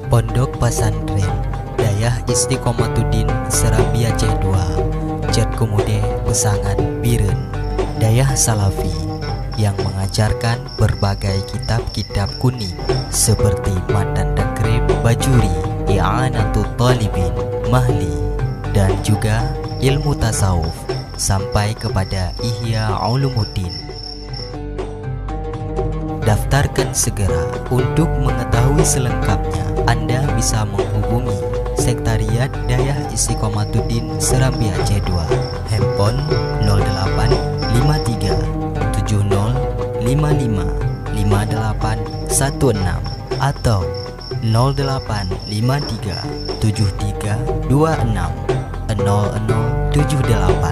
Pondok Pesantren Dayah Istiqomatuddin Serambi Aceh II, Cet Kemude Pesangan Biren, Dayah Salafi yang mengajarkan berbagai kitab-kitab kuning seperti Matan Takrib Bajuri, I'anatul Talibin, Mahli, dan juga ilmu tasawuf sampai kepada Ihya Ulumuddin. Daftarkan segera. Untuk mengetahui selengkapnya, Anda bisa menghubungi Sekretariat Dayah Istiqomatuddin Serambi Aceh II, handphone 08 53 70 55 5816 atau 08 53 73 26 0078.